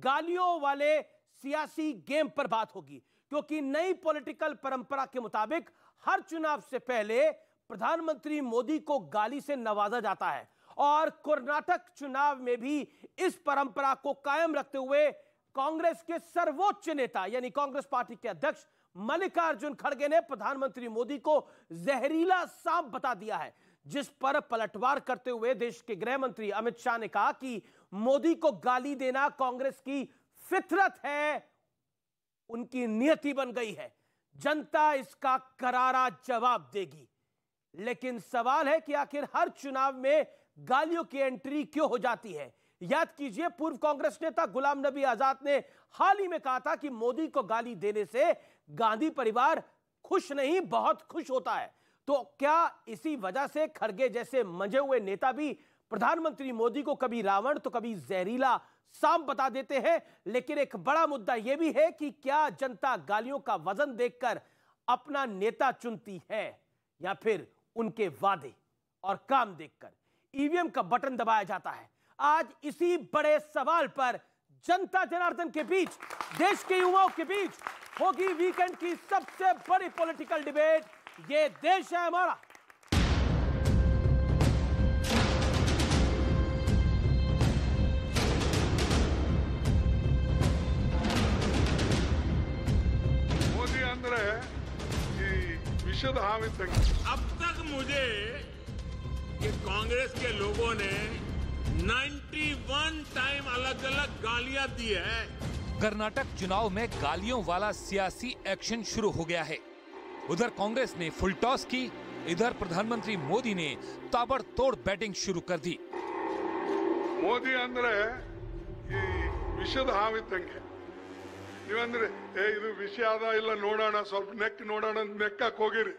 गालियों वाले सियासी गेम पर बात होगी, क्योंकि नई पॉलिटिकल परंपरा के मुताबिक हर चुनाव से पहले प्रधानमंत्री मोदी को गाली से नवाजा जाता है और कर्नाटक चुनाव में भी इस परंपरा को कायम रखते हुए कांग्रेस के सर्वोच्च नेता यानी कांग्रेस पार्टी के अध्यक्ष मल्लिकार्जुन खड़गे ने प्रधानमंत्री मोदी को जहरीला सांप बता दिया है, जिस पर पलटवार करते हुए देश के गृह मंत्री अमित शाह ने कहा कि मोदी को गाली देना कांग्रेस की फितरत है, उनकी नियति बन गई है, जनता इसका करारा जवाब देगी। लेकिन सवाल है कि आखिर हर चुनाव में गालियों की एंट्री क्यों हो जाती है। याद कीजिए, पूर्व कांग्रेस नेता गुलाम नबी आजाद ने हाल ही में कहा था कि मोदी को गाली देने से गांधी परिवार खुश नहीं बहुत खुश होता है। तो क्या इसी वजह से खड़गे जैसे मंजे हुए नेता भी प्रधानमंत्री मोदी को कभी रावण तो कभी जहरीला सांप बता देते हैं? लेकिन एक बड़ा मुद्दा यह भी है कि क्या जनता गालियों का वजन देखकर अपना नेता चुनती है या फिर उनके वादे और काम देखकर ईवीएम का बटन दबाया जाता है। आज इसी बड़े सवाल पर जनता जनार्दन के बीच, देश के युवाओं के बीच होगी वीकेंड की सबसे बड़ी पॉलिटिकल डिबेट। ये देश है हमारा। ಮೋದಿ ಅಂದ್ರೆ ಈ ವಿಷದ ಹಾವು ಇದ್ದಂಗೆ। अब तक मुझे कि कांग्रेस के लोगों ने 91 टाइम अलग अलग गालियां दी है। कर्नाटक चुनाव में गालियों वाला सियासी एक्शन शुरू हो गया है। उधर कांग्रेस ने फुल टॉस की, इधर प्रधानमंत्री मोदी ने ताबड़तोड़ बैटिंग शुरू कर दी। ಮೋದಿ ಅಂದ್ರೆ ಈ ವಿಷದ ಹಾವು ಇದ್ದಂಗೆ। ನೀವಂದ್ರೆ ಇದು ವಿಷ ಅದ ಇಲ್ಲ ನೋಡೋಣ, ಸ್ವಲ್ಪ ನೆಕ್ ನೋಡೋಣ ಅಂತ ನೆಕ್ಕಕ್ಕೆ ಹೋಗಿರಿ,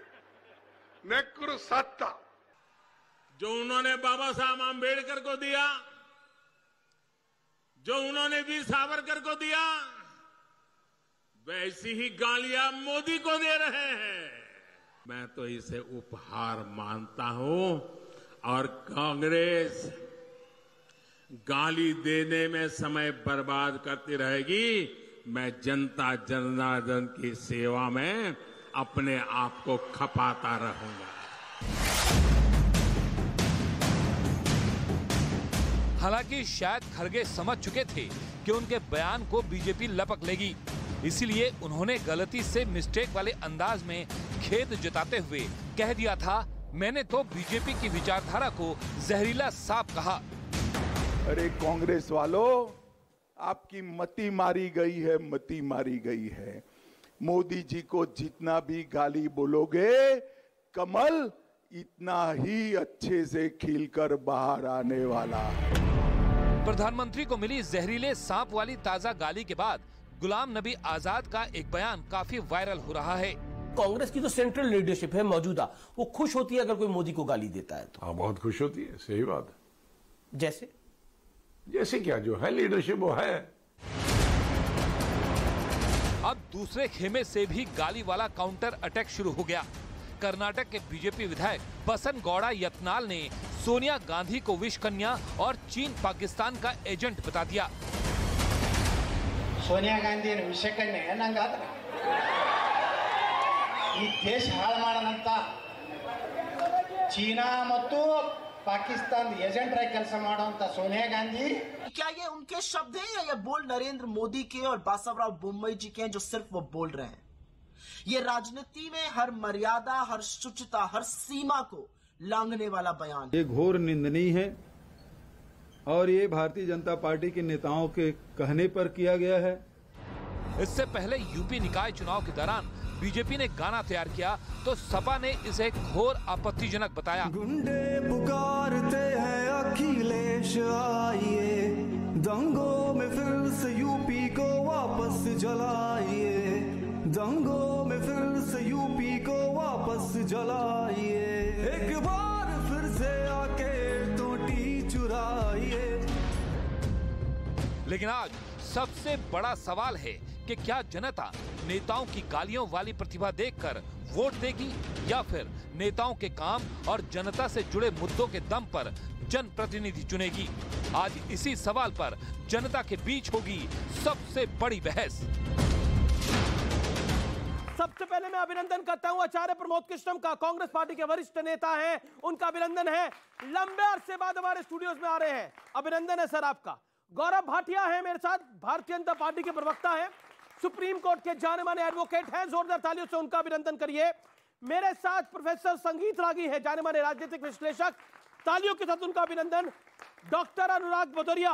ನೆಕ್ಕರು ಸತ್ತ। जो उन्होंने बाबा साहब आम्बेडकर को दिया, जो उन्होंने वीर सावरकर को दिया, वैसी ही गालियां मोदी को दे रहे हैं। मैं तो इसे उपहार मानता हूं और कांग्रेस गाली देने में समय बर्बाद करती रहेगी। मैं जनता जनार्दन की सेवा में अपने आप को खपाता रहूंगा। हालांकि शायद खड़गे समझ चुके थे कि उनके बयान को बीजेपी लपक लेगी, इसीलिए उन्होंने गलती से मिस्टेक वाले अंदाज में खेद जताते हुए कह दिया था, मैंने तो बीजेपी की विचारधारा को जहरीला सांप कहा। अरे कांग्रेस वालों, आपकी मति मारी गई है, मति मारी गई है। मोदी जी को जितना भी गाली बोलोगे, कमल इतना ही अच्छे से खिलकर बाहर आने वाला है। प्रधानमंत्री को मिली जहरीले सांप वाली ताजा गाली के बाद गुलाम नबी आजाद का एक बयान काफी वायरल हो रहा है। कांग्रेस की जो सेंट्रल लीडरशिप है मौजूदा, वो खुश होती है अगर कोई मोदी को गाली देता है तो। हाँ, बहुत खुश होती है, सही बात है। जैसे जैसे क्या, जो है लीडरशिप वो है। अब दूसरे खेमे से भी गाली वाला काउंटर अटैक शुरू हो गया। कर्नाटक के बीजेपी विधायक बसन गौड़ा यत्नाल ने सोनिया गांधी को विष कन्या और चीन पाकिस्तान का एजेंट बता दिया। सोनिया गांधी विष कन्या ನಂಗಾದ್ರ ಈ ದೇಶ ಹಾಳು ಮಾಡನಂತ ಚೀನಾ ಮತ್ತು पाकिस्तान एजेंट रह ಕೆಲಸ ಮಾಡುವಂತ सोनिया गांधी। क्या ये उनके शब्द हैं या ये बोल नरेंद्र मोदी के और बासवराव बोम्मई जी के हैं जो सिर्फ वो बोल रहे हैं? ये राजनीति में हर मर्यादा, हर शुचिता, हर सीमा को लांघने वाला बयान। ये घोर निंदनीय है और ये भारतीय जनता पार्टी के नेताओं के कहने पर किया गया है। इससे पहले यूपी निकाय चुनाव के दौरान बीजेपी ने गाना तैयार किया तो सपा ने इसे घोर आपत्तिजनक बताया। गुंडे पुकारते हैं अखिलेश आइए, दंगों में फिर से यूपी को वापस जलाइए, दंगों में फिर से यूपी को वापस जलाइए, एक बार फिर से आके टोटी चुराइए। लेकिन आज सबसे बड़ा सवाल है कि क्या जनता नेताओं की गालियों वाली प्रतिभा देखकर वोट देगी या फिर नेताओं के काम और जनता से जुड़े मुद्दों के दम पर जनप्रतिनिधि चुनेगी। आज इसी सवाल पर जनता के बीच होगी सबसे बड़ी बहस। सबसे पहले मैं अभिनंदन करता हूं आचार्य प्रमोद कृष्णम का, कांग्रेस पार्टी के वरिष्ठ नेता हैं, उनका अभिनंदन है। लंबे अरसे बाद हमारे स्टूडियोज में आ रहे हैं, अभिनंदन है सर आपका। गौरव भाटिया है मेरे साथ, भारतीय जनता पार्टी के प्रवक्ता हैं, सुप्रीम कोर्ट के जाने माने एडवोकेट हैं, जोरदार तालियों से उनका अभिनंदन करिए। मेरे साथ प्रोफेसर संगीत रागी है, जाने माने राजनीतिक विश्लेषक, तालियों के साथ उनका अभिनंदन। डॉक्टर अनुराग भदौरिया,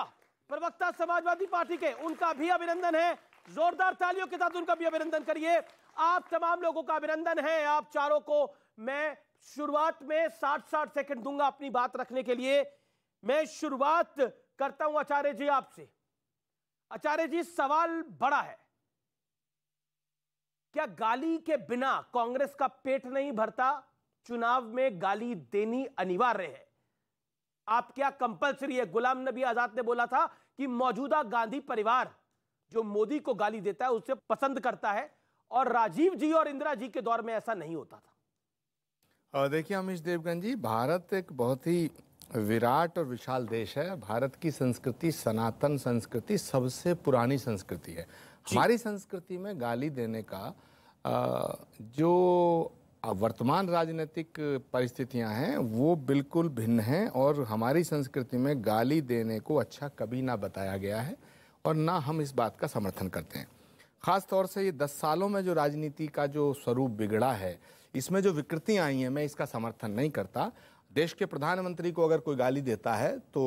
प्रवक्ता समाजवादी पार्टी के, उनका भी अभिनंदन है, जोरदार तालियों के साथ उनका भी अभिनंदन करिए। आप तमाम लोगों का अभिनंदन है। आप चारों को मैं शुरुआत में 60-60 सेकंड दूंगा अपनी बात रखने के लिए। मैं शुरुआत करता हूं आचार्य जी आपसे। आचार्य जी, सवाल बड़ा है, क्या गाली के बिना कांग्रेस का पेट नहीं भरता? चुनाव में गाली देनी अनिवार्य है। आप क्या कंपल्सरी है? गुलाम नबी आजाद ने बोला था कि मौजूदा गांधी परिवार जो मोदी को गाली देता है उसे पसंद करता है, और राजीव जी और इंदिरा जी के दौर में ऐसा नहीं होता था। देखिए अमीश देवगन जी, भारत एक बहुत ही विराट और विशाल देश है। भारत की संस्कृति, सनातन संस्कृति सबसे पुरानी संस्कृति है। हमारी संस्कृति में गाली देने का जो वर्तमान राजनीतिक परिस्थितियां हैं वो बिल्कुल भिन्न हैं, और हमारी संस्कृति में गाली देने को अच्छा कभी ना बताया गया है और ना हम इस बात का समर्थन करते हैं। ख़ास तौर से ये 10 सालों में जो राजनीति का जो स्वरूप बिगड़ा है, इसमें जो विकृतियां आई हैं, मैं इसका समर्थन नहीं करता। देश के प्रधानमंत्री को अगर कोई गाली देता है तो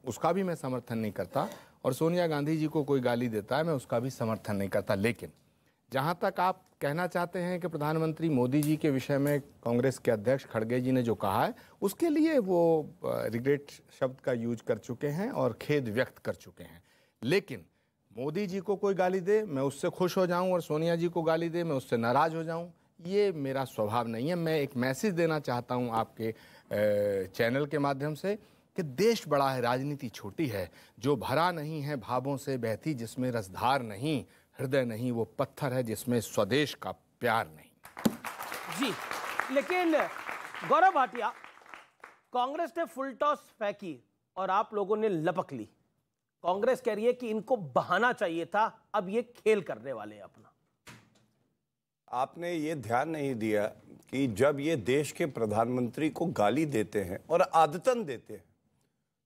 उसका भी मैं समर्थन नहीं करता, और सोनिया गांधी जी को कोई गाली देता है मैं उसका भी समर्थन नहीं करता। लेकिन जहाँ तक आप कहना चाहते हैं कि प्रधानमंत्री मोदी जी के विषय में कांग्रेस के अध्यक्ष खड़गे जी ने जो कहा है, उसके लिए वो रिग्रेट शब्द का यूज कर चुके हैं और खेद व्यक्त कर चुके हैं। लेकिन मोदी जी को कोई गाली दे मैं उससे खुश हो जाऊं, और सोनिया जी को गाली दे मैं उससे नाराज हो जाऊं, ये मेरा स्वभाव नहीं है। मैं एक मैसेज देना चाहता हूं आपके चैनल के माध्यम से कि देश बड़ा है, राजनीति छोटी है। जो भरा नहीं है भावों से बहती, जिसमें रसधार नहीं, हृदय नहीं, वो पत्थर है जिसमें स्वदेश का प्यार नहीं। जी, लेकिन गौरव भाटिया, कांग्रेस ने फुल टॉस फेंकी और आप लोगों ने लपक ली। कांग्रेस कह रही है कि इनको बहाना चाहिए था, अब ये खेल करने वाले हैं अपना। आपने ये ध्यान नहीं दिया कि जब ये देश के प्रधानमंत्री को गाली देते हैं और आदतन देते हैं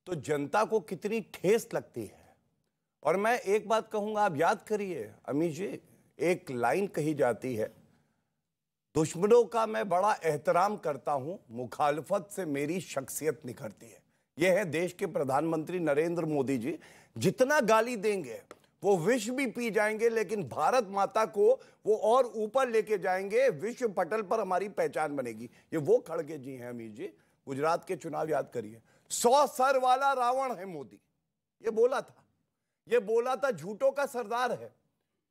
तो जनता को कितनी ठेस लगती है। और मैं एक बात कहूंगा, आप याद करिए अमीश जी, एक लाइन कही जाती है, दुश्मनों का मैं बड़ा एहतराम करता हूं, मुखालफत से मेरी शख्सियत निखरती है। यह है देश के प्रधानमंत्री नरेंद्र मोदी जी। जितना गाली देंगे वो विष भी पी जाएंगे, लेकिन भारत माता को वो और ऊपर लेके जाएंगे, विश्व पटल पर हमारी पहचान बनेगी। ये वो खड़गे जी हैं अमीर जी, गुजरात के चुनाव याद करिए, 100 सर वाला रावण है मोदी, ये बोला था झूठों का सरदार है।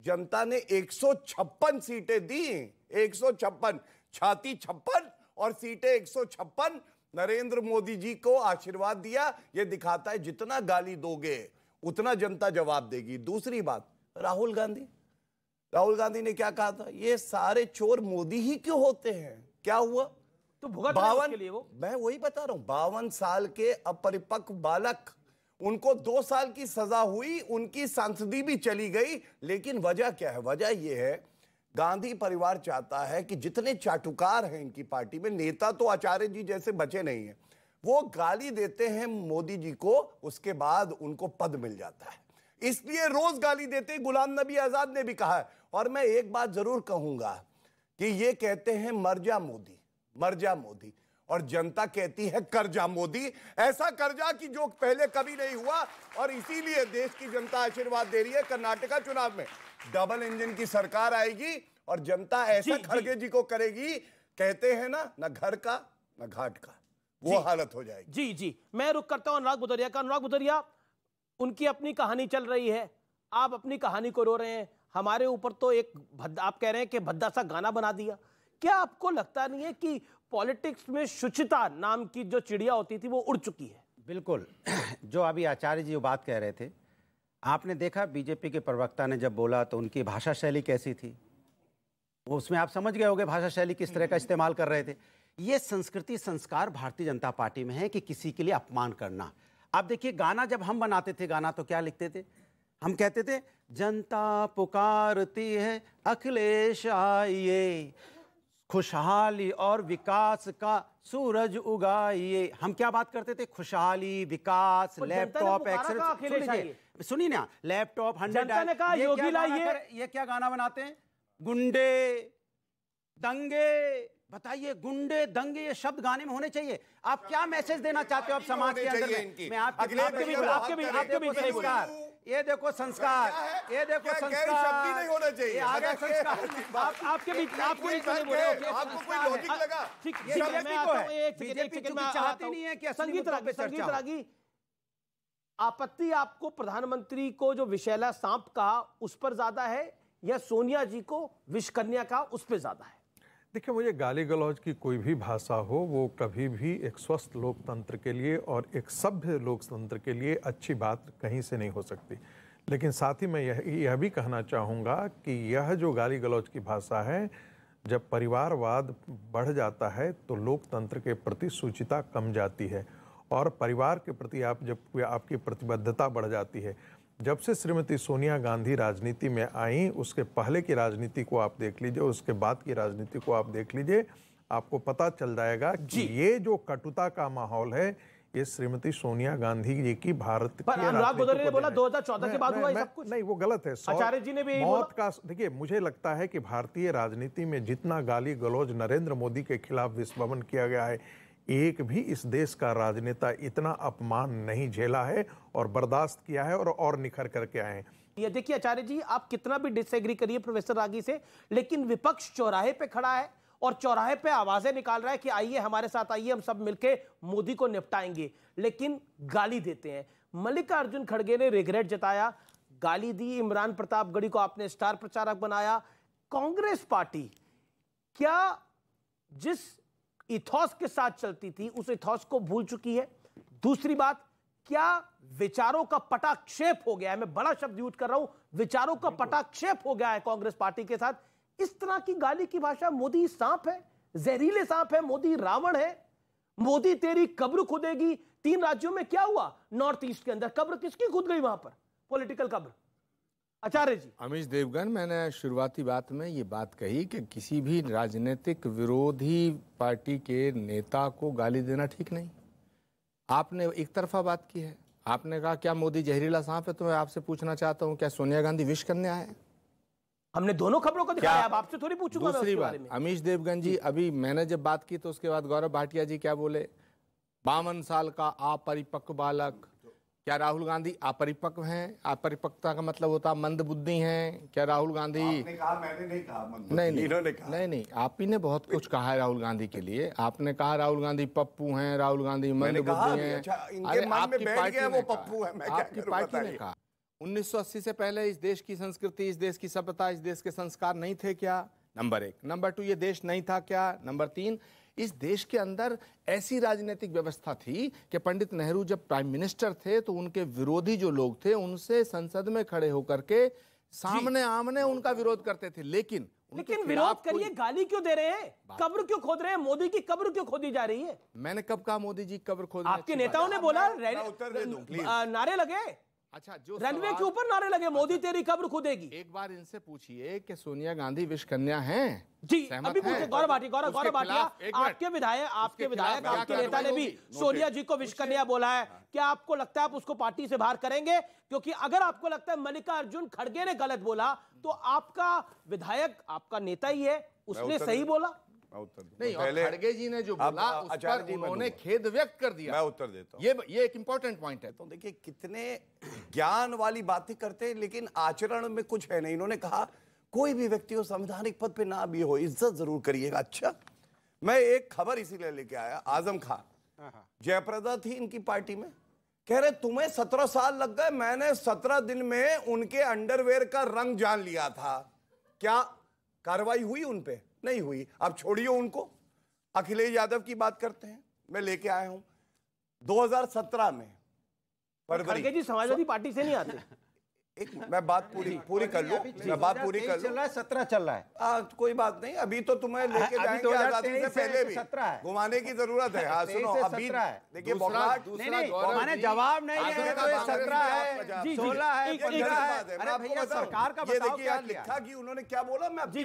जनता ने 156 सीटें दी, 156, छाती 56 और सीटें 156 नरेंद्र मोदी जी को आशीर्वाद दिया। यह दिखाता है जितना गाली दोगे उतना जनता जवाब देगी। दूसरी बात, राहुल गांधी ने क्या कहा था, ये सारे चोर मोदी ही क्यों होते हैं? क्या हुआ? तो भुगत रहे उसके लिए वो। मैं वही बता रहा हूं, 52 साल के अपरिपक्व बालक, उनको 2 साल की सजा हुई, उनकी सांसदी भी चली गई। लेकिन वजह क्या है? वजह यह है, गांधी परिवार चाहता है कि जितने चाटुकार हैं इनकी पार्टी में, नेता तो आचार्य जी जैसे बचे नहीं हैं, वो गाली देते हैं मोदी जी को, उसके बाद उनको पद मिल जाता है, इसलिए रोज गाली देते हैं। गुलाम नबी आजाद ने भी कहा है। और मैं एक बात जरूर कहूंगा कि ये कहते हैं मर जा मोदी, और जनता कहती है कर जा मोदी। ऐसा कर्जा कि जो पहले कभी नहीं हुआ, और इसीलिए देश की जनता आशीर्वाद दे रही है। कर्नाटका चुनाव में डबल इंजन की सरकार आएगी और जनता ऐसा खड़गे जी को करेगी, कहते हैं ना घर का ना घाट का, वो हालत हो जाएगी। जी, मैं रुक करता हूं अनुराग भदौरिया का। अनुराग भदौरिया, उनकी अपनी कहानी चल रही है, आप अपनी कहानी को रो रहे हैं, हमारे ऊपर तो एक आप कह रहे हैं कि भद्दा सा गाना बना दिया। क्या आपको लगता नहीं है कि पॉलिटिक्स में शुचिता नाम की जो चिड़िया होती थी वो उड़ चुकी है? बिल्कुल, जो अभी आचार्य जी बात कह रहे थे, आपने देखा बीजेपी के प्रवक्ता ने जब बोला तो उनकी भाषा शैली कैसी थी, वो उसमें आप समझ गए होंगे भाषा शैली किस तरह का इस्तेमाल कर रहे थे। ये संस्कृति संस्कार भारतीय जनता पार्टी में है कि किसी के लिए अपमान करना। आप देखिए गाना जब हम बनाते थे, गाना तो क्या लिखते थे, हम कहते थे जनता पुकारती है अखिलेश आइए, खुशहाली और विकास का सूरज उगाइए। हम क्या बात करते थे, खुशहाली, विकास, लैपटॉप, एक्सेल। सुनिए ना, लैपटॉप 100 योगी लाइए, ये क्या गाना बनाते हैं, गुंडे दंगे। बताइए, गुंडे दंगे ये शब्द गाने में होने चाहिए। आप क्या मैसेज देना चाहते हो आप समाज के अंदर में? मैं आपके बीच ये देखो संस्कार, ये देखो संस्कार, शब्द ही नहीं होना चाहिए। आगे संस्कार आपके बीच आपको कोई लॉजिक लगा? बीजेपी चाहती नहीं है कि संगीत रागी, आपत्ति आपको प्रधानमंत्री को जो विषैला सांप कहा उस पर ज्यादा है या सोनिया जी को विषकन्या का उस पर ज्यादा है? देखिए, मुझे गाली गलौज की कोई भी भाषा हो वो कभी भी एक स्वस्थ लोकतंत्र के लिए और एक सभ्य लोकतंत्र के लिए अच्छी बात कहीं से नहीं हो सकती। लेकिन साथ ही मैं यह भी कहना चाहूँगा कि यह जो गाली गलौज की भाषा है, जब परिवारवाद बढ़ जाता है तो लोकतंत्र के प्रति शुचिता कम जाती है और परिवार के प्रति जब आपकी प्रतिबद्धता बढ़ जाती है। जब से श्रीमती सोनिया गांधी राजनीति में आई, उसके पहले की राजनीति को आप देख लीजिए, उसके बाद की राजनीति को आप देख लीजिए, आपको पता चल जाएगा कि ये जो कटुता का माहौल है ये श्रीमती सोनिया गांधी जी की भारत की अनुराग बदौरिया ने बोला 2014 के बाद हुआ ये सब कुछ। नहीं, वो गलत है। आचार्य जी ने भी मौत का देखिए, मुझे लगता है कि भारतीय राजनीति में जितना गाली गलौज नरेंद्र मोदी के खिलाफ विस्फोट किया गया है, एक भी इस देश का राजनेता इतना अपमान नहीं झेला है और बर्दाश्त किया है और निखर करके आए हैं। ये देखिए आचार्य जी, आप कितना भी डिसएग्री करिए प्रोफेसर रागी से, लेकिन विपक्ष चौराहे पे खड़ा है और चौराहे पे आवाजें निकाल रहा है कि आइए हमारे साथ आइए, हम सब मिलके मोदी को निपटाएंगे, लेकिन गाली देते हैं। मल्लिकार्जुन खड़गे ने रिग्रेट जताया, गाली दी, इमरान प्रतापगढ़ी को आपने स्टार प्रचारक बनाया। कांग्रेस पार्टी क्या जिस इथॉस के साथ चलती थी उस इथॉस को भूल चुकी है? दूसरी बात, क्या विचारों का पटाक्षेप हो गया है? मैं बड़ा शब्द यूज कर रहा हूं, विचारों का पटाक्षेप हो गया है कांग्रेस पार्टी के साथ। इस तरह की गाली की भाषा, मोदी सांप है, जहरीले सांप है, मोदी रावण है, मोदी तेरी कब्र खुदेगी। 3 राज्यों में क्या हुआ, नॉर्थ ईस्ट के अंदर कब्र किसकी खुद गई वहां पर, पॉलिटिकल कब्र? आचार्य जी। अमीश देवगन, मैंने शुरुआती बात में ये बात कही कि किसी भी राजनीतिक विरोधी पार्टी के नेता को गाली देना ठीक नहीं। आपने एक तरफा बात की है, आपने कहा क्या मोदी जहरीला सांप है, तो मैं आपसे पूछना चाहता हूं क्या सोनिया गांधी विष कन्या है? हमने दोनों खबरों को दिखाया, अब आपसे थोड़ी पूछूंगा। दूसरी बात, अमीश देवगन जी, अभी मैंने जब बात की तो उसके बाद गौरव भाटिया जी क्या बोले, 52 साल का अपरिपक्व बालक। क्या राहुल गांधी अपरिपक्व हैं? अपरिपक्वता का मतलब होता मंद बुद्धि हैं? क्या राहुल गांधी? आपने कहा, मैंने नहीं कहा मंद बुद्धि, नहीं, इन्होंने कहा। नहीं, आप ही ने बहुत कुछ कहा है राहुल गांधी के लिए। आपने कहा राहुल गांधी पप्पू हैं, राहुल गांधी मंद बुद्धि हैं। अच्छा, इनके मन में बैठ गया वो पप्पू है, मैं क्या आपकी करूं, पार्टी ने बताइए। कहा 1980 से पहले इस देश की संस्कृति, इस देश की सभ्यता, इस देश के संस्कार नहीं थे क्या? नंबर 1। नंबर 2, ये देश नहीं था क्या? नंबर 3, इस देश के अंदर ऐसी राजनीतिक व्यवस्था थी कि पंडित नेहरू जब प्राइम मिनिस्टर थे तो उनके विरोधी जो लोग थे उनसे संसद में खड़े होकर के सामने आमने उनका विरोध करते थे। लेकिन विरोध करिए, गाली क्यों दे रहे हैं, कब्र क्यों खोद रहे हैं, मोदी की कब्र क्यों खोदी जा रही है? मैंने कब कहा मोदी जी कब्र खोद? आपके नेताओं ने बोला, नारे लगे, अच्छा, जो रनवे के ऊपर नारे लगे, मोदी तेरी कब्र खुदेगी। एक बार इनसे पूछिए कि सोनिया गांधी विष कन्या हैं? जी, अभी पूछे गौरव भाटिया, आपके विधायक, आपके नेता ने भी सोनिया जी को विष कन्या बोला है। क्या आपको लगता है आप उसको पार्टी से बाहर करेंगे? क्योंकि अगर आपको लगता है मल्लिकार्जुन खड़गे ने गलत बोला तो आपका विधायक, आपका नेता ही है, उसने सही बोला। नहीं, और खड़गे जी ने जो बोला उस पर उन्होंने खेद व्यक्त कर दिया। मैं उत्तर देता हूं। ये एक इंपॉर्टेंट पॉइंट है। तो देखिए कितने ज्ञान वाली बातें करते हैं लेकिन आचरण में कुछ है नहीं। इन्होंने कहा कोई भी व्यक्ति हो संवैधानिक पद पे ना भी हो, इज्जत जरूर करिएगा। अच्छा, मैं एक खबर इसीलिए लेके आया, आजम खान जयप्रदा थी इनकी पार्टी में, कह रहे तुम्हें 17 साल लग गए, मैंने 17 दिन में उनके अंडरवेयर का रंग जान लिया था। क्या कार्रवाई हुई उन पे? नहीं हुई। अब छोड़िए उनको, अखिलेश यादव की बात करते हैं। मैं लेके आया हूं 2017 में फरवरी। खड़गे जी समाजवादी पार्टी से नहीं आते। मैं बात पूरी कर लूं, मैं बात पूरी कर लूं। चल रहा है 17 चल रहा है। कोई बात नहीं, अभी तो तुम्हें लेके जाएंगे आजादी से पहले भी 17 है, घुमाने की जरूरत है। हाँ सुनो, अभी देखिए मैंने जवाब नहीं दिया तो ये 17 है, 16 है, 15 है। अरे भैया सरकार का ये देखिए यार लिखा कि उन्होंने क्या बोला, मैं जी